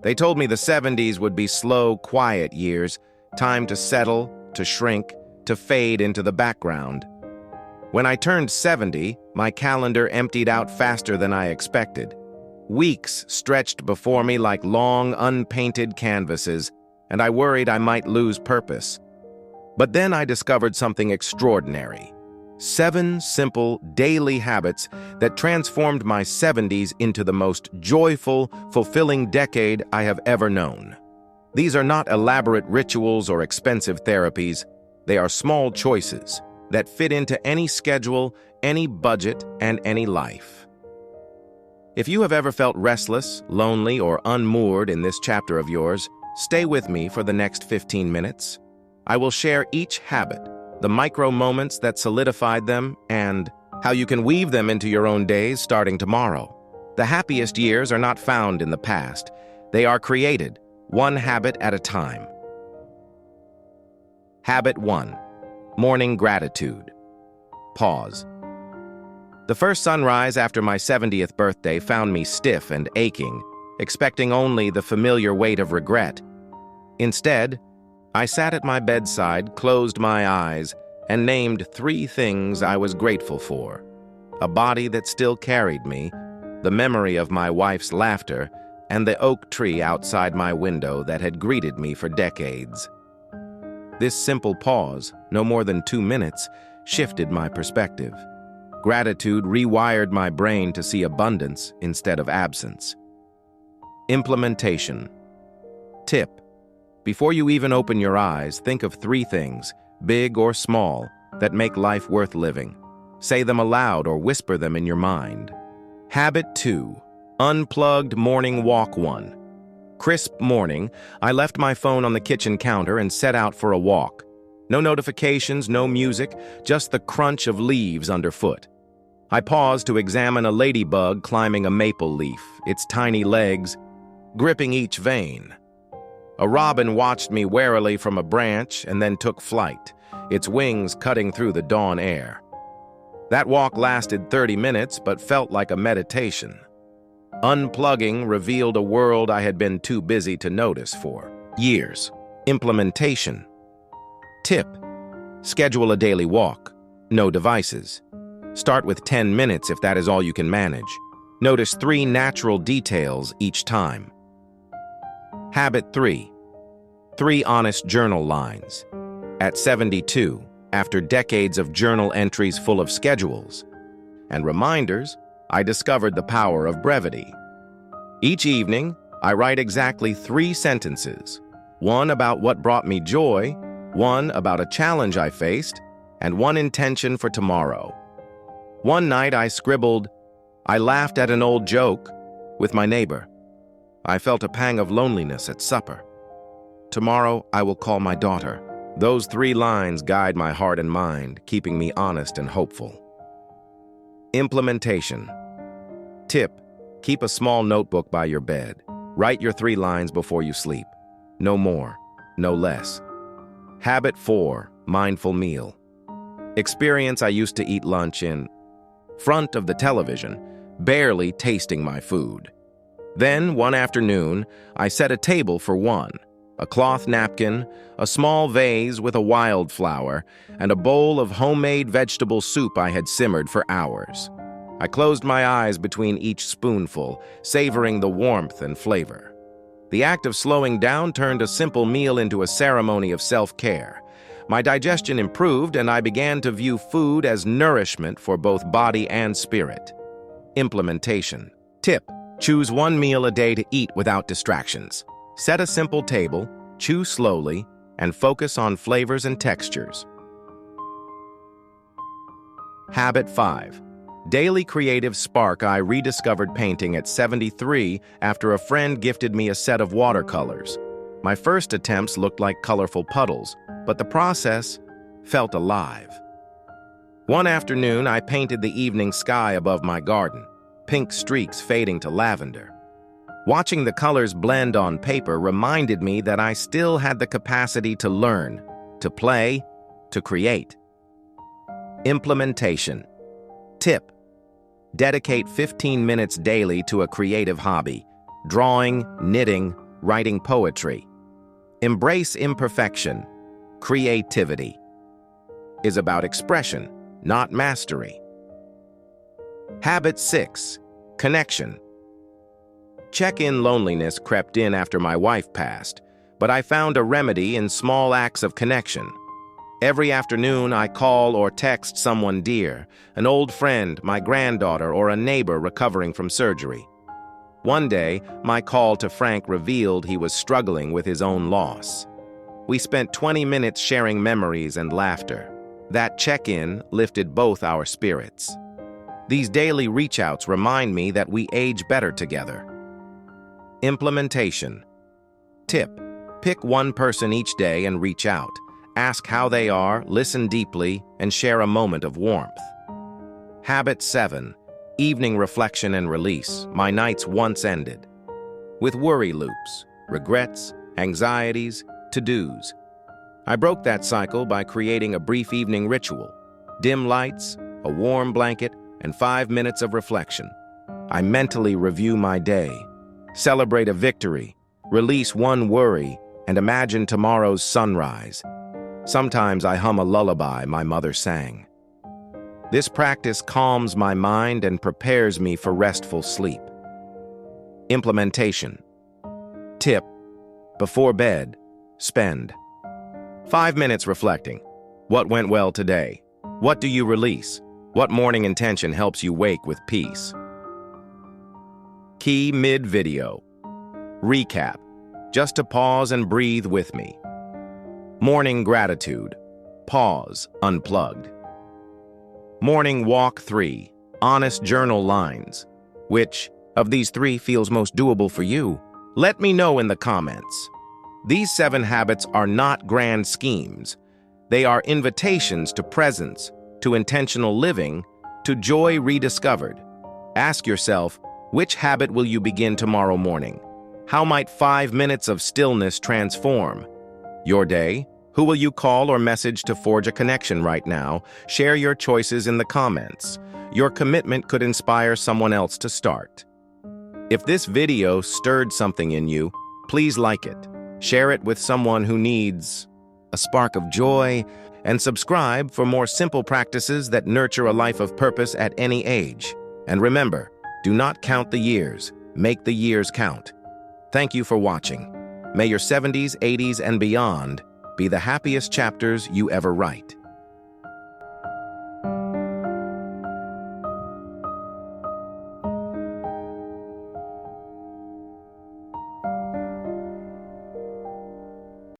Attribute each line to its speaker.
Speaker 1: They told me the 70s would be slow, quiet years, time to settle, to shrink, to fade into the background. When I turned 70, my calendar emptied out faster than I expected. Weeks stretched before me like long, unpainted canvases, and I worried I might lose purpose. But then I discovered something extraordinary. 7 simple, daily habits that transformed my 70s into the most joyful, fulfilling decade I have ever known. These are not elaborate rituals or expensive therapies. They are small choices that fit into any schedule, any budget, and any life. If you have ever felt restless, lonely, or unmoored in this chapter of yours, stay with me for the next 15 minutes. I will share each habit, the micro moments that solidified them, and how you can weave them into your own days starting tomorrow. The happiest years are not found in the past. They are created, one habit at a time. Habit 1. Morning gratitude. Pause. The first sunrise after my 70th birthday found me stiff and aching, expecting only the familiar weight of regret. Instead, I sat at my bedside, closed my eyes, and named 3 things I was grateful for. A body that still carried me, the memory of my wife's laughter, and the oak tree outside my window that had greeted me for decades. This simple pause, no more than 2 minutes, shifted my perspective. Gratitude rewired my brain to see abundance instead of absence. Implementation. Tip. Before you even open your eyes, think of 3 things, big or small, that make life worth living. Say them aloud or whisper them in your mind. Habit 2. Unplugged morning walk 1. Crisp morning, I left my phone on the kitchen counter and set out for a walk. No notifications, no music, just the crunch of leaves underfoot. I paused to examine a ladybug climbing a maple leaf, its tiny legs gripping each vein. A robin watched me warily from a branch and then took flight, its wings cutting through the dawn air. That walk lasted 30 minutes but felt like a meditation. Unplugging revealed a world I had been too busy to notice for years. Implementation. Tip. Schedule a daily walk. No devices. Start with 10 minutes if that is all you can manage. Notice 3 natural details each time. Habit 3. 3 honest journal lines. At 72, after decades of journal entries full of schedules and reminders, I discovered the power of brevity. Each evening, I write exactly 3 sentences. 1 about what brought me joy, 1 about a challenge I faced, and 1 intention for tomorrow. One night I scribbled, "I laughed at an old joke," with my neighbor. I felt a pang of loneliness at supper. Tomorrow I will call my daughter. Those 3 lines guide my heart and mind, keeping me honest and hopeful. Implementation. Tip. Keep a small notebook by your bed. Write your 3 lines before you sleep. No more, no less. Habit 4. Mindful meal. Experience I used to eat lunch in front of the television, barely tasting my food. Then, one afternoon, I set a table for 1, a cloth napkin, a small vase with a wildflower, and a bowl of homemade vegetable soup I had simmered for hours. I closed my eyes between each spoonful, savoring the warmth and flavor. The act of slowing down turned a simple meal into a ceremony of self-care. My digestion improved, and I began to view food as nourishment for both body and spirit. Implementation. Tip. Choose 1 meal a day to eat without distractions. Set a simple table, chew slowly, and focus on flavors and textures. Habit 5. Daily creative spark. I rediscovered painting at 73 after a friend gifted me a set of watercolors. My first attempts looked like colorful puddles, but the process felt alive. One afternoon, I painted the evening sky above my garden, pink streaks fading to lavender. Watching the colors blend on paper reminded me that I still had the capacity to learn, to play, to create. Implementation. Tip. Dedicate 15 minutes daily to a creative hobby: drawing, knitting, writing poetry. Embrace imperfection. Creativity is about expression, not mastery. Habit 6. Connection. Check-in loneliness crept in after my wife passed, but I found a remedy in small acts of connection. Every afternoon, I call or text someone dear, an old friend, my granddaughter, or a neighbor recovering from surgery. One day, my call to Frank revealed he was struggling with his own loss. We spent 20 minutes sharing memories and laughter. That check-in lifted both our spirits. These daily reach-outs remind me that we age better together. Implementation. Tip: pick one person each day and reach out. Ask how they are, listen deeply, and share a moment of warmth. Habit 7. Evening reflection and release. My nights once ended with worry loops, regrets, anxieties, to-dos. I broke that cycle by creating a brief evening ritual. Dim lights, a warm blanket, and 5 minutes of reflection. I mentally review my day, celebrate a victory, release one worry, and imagine tomorrow's sunrise. Sometimes I hum a lullaby my mother sang. This practice calms my mind and prepares me for restful sleep. Implementation. Tip: before bed, spend 5 minutes reflecting. What went well today? What do you release? What morning intention helps you wake with peace? Key mid-video. Recap. Just to pause and breathe with me. Morning gratitude. Pause, unplugged. Morning walk 3. Honest journal lines. Which of these 3 feels most doable for you? Let me know in the comments. These 7 habits are not grand schemes. They are invitations to presence, to intentional living, to joy rediscovered. Ask yourself, which habit will you begin tomorrow morning? How might 5 minutes of stillness transform your day? Who will you call or message to forge a connection right now? Share your choices in the comments. Your commitment could inspire someone else to start. If this video stirred something in you, please like it. Share it with someone who needs a spark of joy, and subscribe for more simple practices that nurture a life of purpose at any age. And remember, do not count the years, make the years count. Thank you for watching. May your 70s, 80s, and beyond be the happiest chapters you ever write.